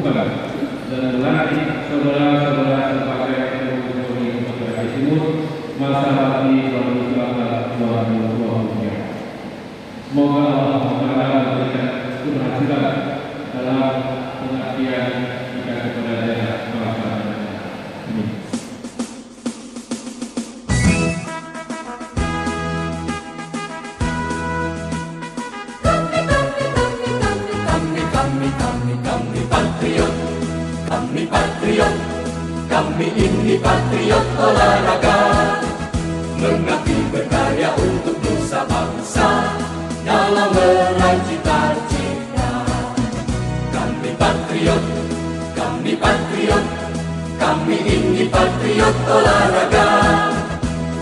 Barat dan melatih saudara-saudara sebagai Polri Jawa Timur masa bakti 2019-2023. Semoga Allah Taala memberikan keberhasilan dalam pengabdian kita kepada daerah masyarakat. Amin. Kami ini patriot olahraga, mengabdi berkarya untuk nusa bangsa dalam meraih cita-cita. Kami patriot, kami ini patriot olahraga,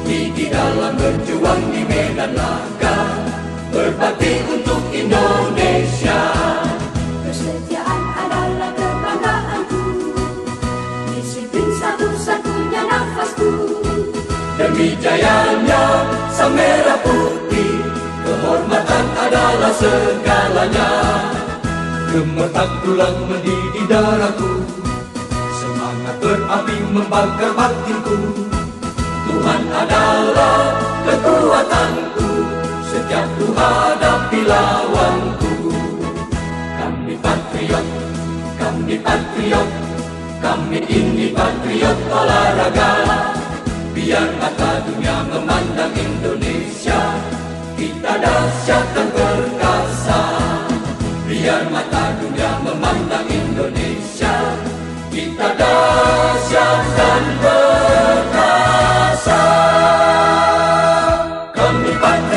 gigi dalam berjuang di medan laga, berbakti untuk Indonesia. Kesetiaan adalah kebanggaanku, disiplin satu-satunya nafasku. Demi jayanya sang merah putih, kehormatan adalah segalanya. Gemetar tulang mendidih darahku, semangat berapi membakar batinku. Tuhan adalah kekuatanku, setiap ku hadapi lawanku. Kami ini patriot olahraga, biar mata dunia memandang Indonesia, kita dahsyat dan perkasa. Biar mata dunia memandang Indonesia, kita dahsyat dan perkasa. Kami patriot.